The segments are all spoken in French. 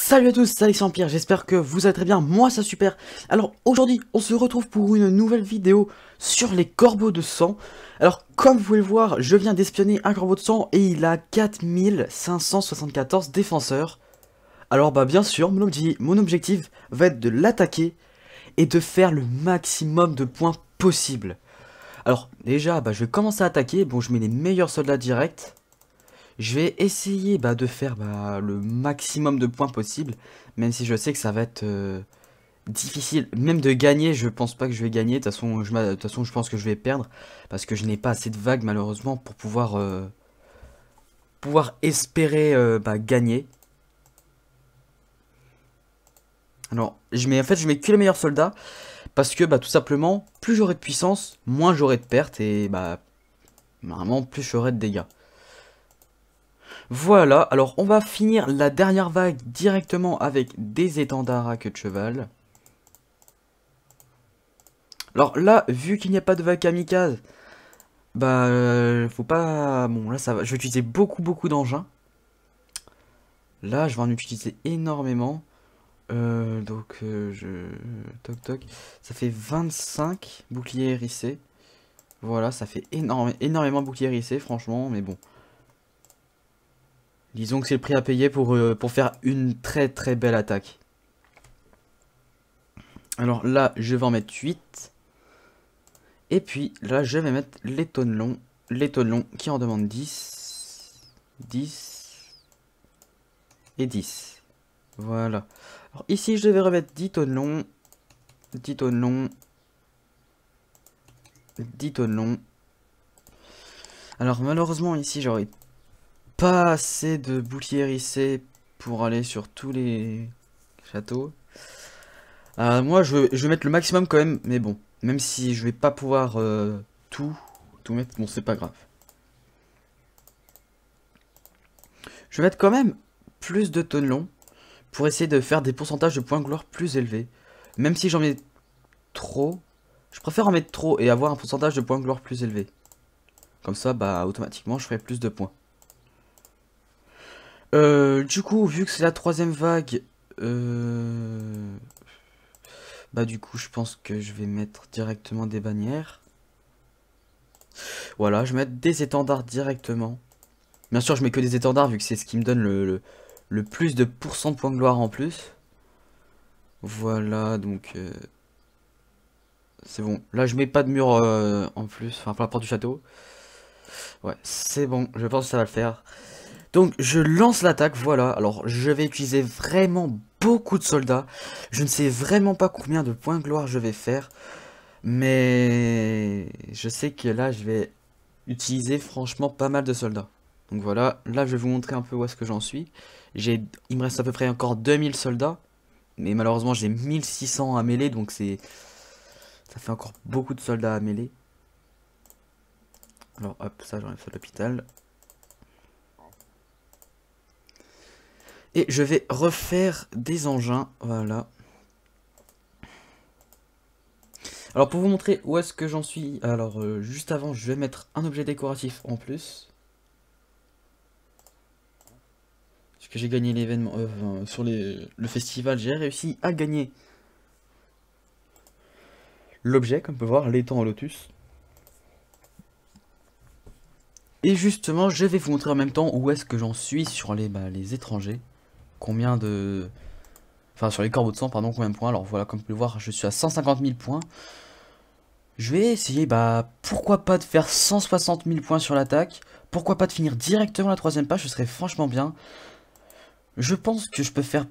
Salut à tous, c'est Alexandre Pierre, j'espère que vous allez très bien, moi ça super. Alors aujourd'hui, on se retrouve pour une nouvelle vidéo sur les corbeaux de sang. Alors comme vous pouvez le voir, je viens d'espionner un corbeau de sang et il a 4574 défenseurs. Alors bah bien sûr, mon objectif va être de l'attaquer et de faire le maximum de points possible. Alors déjà, je vais commencer à attaquer, bon je mets les meilleurs soldats directs. Je vais essayer de faire le maximum de points possible, même si je sais que ça va être difficile. Même de gagner, je pense pas que je vais gagner. De toute façon, je pense que je vais perdre, parce que je n'ai pas assez de vagues malheureusement pour pouvoir espérer gagner. Alors, je mets que les meilleurs soldats, parce que tout simplement, plus j'aurai de puissance, moins j'aurai de pertes, et vraiment plus j'aurai de dégâts. Voilà, alors on va finir la dernière vague directement avec des étendards à queue de cheval. Alors là, vu qu'il n'y a pas de vague kamikaze, faut pas... Bon, là ça va, je vais utiliser beaucoup d'engins. Là, je vais en utiliser énormément. Toc toc, ça fait 25 boucliers hérissés. Voilà, ça fait énormément de boucliers hérissés, franchement, mais bon. Disons que c'est le prix à payer pour faire une très belle attaque. Alors là, je vais en mettre 8. Et puis là, je vais mettre les tonneaux qui en demandent 10. 10. Et 10. Voilà. Alors ici, je vais remettre 10 tonneaux. 10 tonneaux. 10 tonneaux. Alors malheureusement, ici, j'aurais pas assez de boucliers hérissés pour aller sur tous les châteaux. Moi, je vais mettre le maximum quand même, mais bon. Même si je vais pas pouvoir tout mettre, bon, c'est pas grave. Je vais mettre quand même plus de tonneaux pour essayer de faire des pourcentages de points de gloire plus élevés. Même si j'en mets trop, je préfère en mettre trop et avoir un pourcentage de points de gloire plus élevé. Comme ça, automatiquement, je ferai plus de points. Du coup, vu que c'est la troisième vague, du coup, je pense que je vais mettre directement des bannières. Voilà, je vais mettre des étendards directement. Bien sûr, je mets que des étendards vu que c'est ce qui me donne le plus de pourcent de points de gloire en plus. Voilà, donc... c'est bon. Là, je mets pas de mur en plus, enfin, pour la porte du château. Ouais, c'est bon, je pense que ça va le faire. Donc, je lance l'attaque, voilà. Alors, je vais utiliser vraiment beaucoup de soldats. Je ne sais vraiment pas combien de points de gloire je vais faire. Mais je sais que là, je vais utiliser franchement pas mal de soldats. Donc voilà, là je vais vous montrer un peu où est-ce que j'en suis. Il me reste à peu près encore 2000 soldats. Mais malheureusement j'ai 1600 à mêler, donc ça fait encore beaucoup de soldats à mêler. Alors hop, ça j'enlève ça de l'hôpital. Et je vais refaire des engins, voilà. Alors pour vous montrer où est-ce que j'en suis, alors juste avant je vais mettre un objet décoratif en plus. Parce que j'ai gagné l'événement, sur le festival, j'ai réussi à gagner l'objet, comme on peut voir, l'étang au lotus. Et justement, je vais vous montrer en même temps où est-ce que j'en suis sur les étrangers. Combien de... Enfin, sur les corbeaux de sang, pardon, combien de points. Alors voilà, comme vous pouvez le voir, je suis à 150 000 points. Je vais essayer, pourquoi pas de faire 160 000 points sur l'attaque. Pourquoi pas de finir directement la troisième page, ce serait franchement bien. Je pense que je peux faire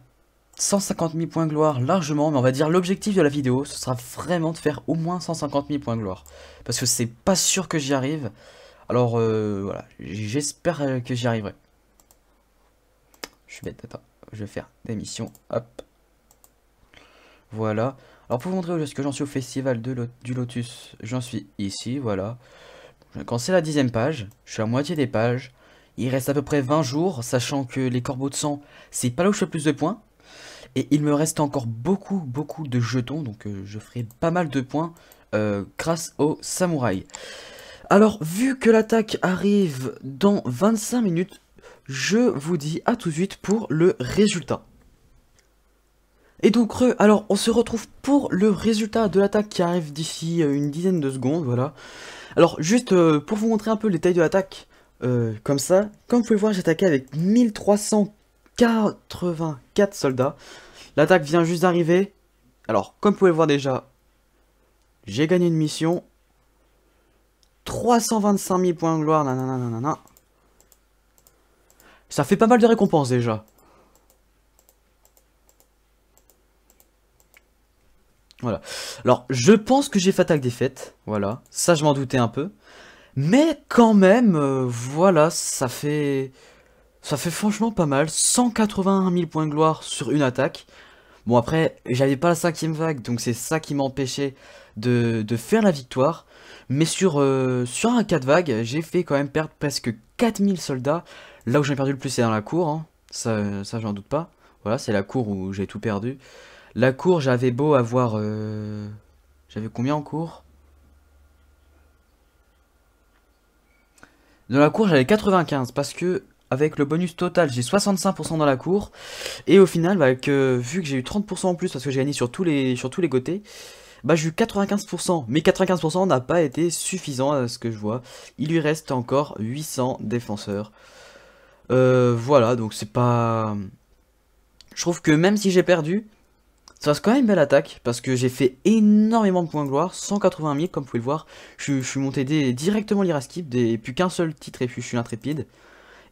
150 000 points de gloire largement, mais on va dire l'objectif de la vidéo, ce sera vraiment de faire au moins 150 000 points de gloire. Parce que c'est pas sûr que j'y arrive. Alors voilà, j'espère que j'y arriverai. Je suis bête, attends, je vais faire des missions, hop. Voilà. Alors pour vous montrer où est-ce que j'en suis au festival du Lotus, j'en suis ici, voilà. Quand c'est la 10e page, je suis à moitié des pages. Il reste à peu près 20 jours, sachant que les corbeaux de sang, c'est pas là où je fais le plus de points. Et il me reste encore beaucoup de jetons, donc je ferai pas mal de points grâce aux samouraïs. Alors, vu que l'attaque arrive dans 25 minutes, je vous dis à tout de suite pour le résultat. Et donc alors on se retrouve pour le résultat de l'attaque qui arrive d'ici une dizaine de secondes, voilà. Alors juste pour vous montrer un peu les tailles de l'attaque, comme ça, comme vous pouvez voir j'ai attaqué avec 1384 soldats. L'attaque vient juste d'arriver. Alors comme vous pouvez le voir déjà, j'ai gagné une mission. 325 000 points de gloire, nanana. Ça fait pas mal de récompenses déjà. Voilà. Alors, je pense que j'ai fatal défaite. Voilà. Ça, je m'en doutais un peu. Mais quand même, voilà, ça fait... Ça fait franchement pas mal. 181 000 points de gloire sur une attaque. Bon, après, j'avais pas la 5ème vague, donc c'est ça qui m'empêchait de faire la victoire. Mais sur un 4 vagues, j'ai fait quand même perdre presque 4000 soldats. Là où j'ai perdu le plus, c'est dans la cour. Hein. Ça j'en doute pas. Voilà, c'est la cour où j'ai tout perdu. La cour, j'avais beau avoir... J'avais combien en cour? Dans la cour, j'avais 95 parce que avec le bonus total, j'ai 65% dans la cour. Et au final, bah, vu que j'ai eu 30% en plus parce que j'ai gagné sur tous les côtés, bah j'ai eu 95%. Mais 95% n'a pas été suffisant à ce que je vois. Il lui reste encore 800 défenseurs. Voilà, donc c'est pas... Je trouve que même si j'ai perdu, ça reste quand même une belle attaque, parce que j'ai fait énormément de points de gloire, 180 000 comme vous pouvez le voir. Je suis monté directement l'Iraskip, plus qu'un seul titre et puis je suis intrépide.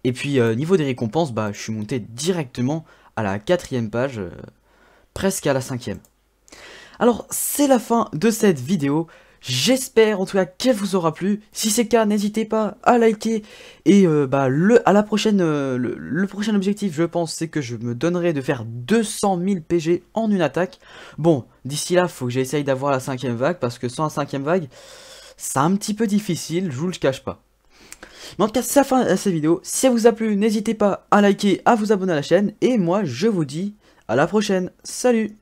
Et puis niveau des récompenses, bah je suis monté directement à la 4ème page, presque à la 5ème. Alors c'est la fin de cette vidéo. J'espère en tout cas qu'elle vous aura plu. Si c'est le cas, n'hésitez pas à liker. Et bah, à la prochaine, le prochain objectif, je pense, c'est que je me donnerai de faire 200 000 PG en une attaque. Bon, d'ici là, faut que j'essaye d'avoir la 5ème vague, parce que sans la 5ème vague, c'est un petit peu difficile, je vous le cache pas. Mais en tout cas, c'est la fin de cette vidéo. Si elle vous a plu, n'hésitez pas à liker, à vous abonner à la chaîne. Et moi, je vous dis à la prochaine. Salut!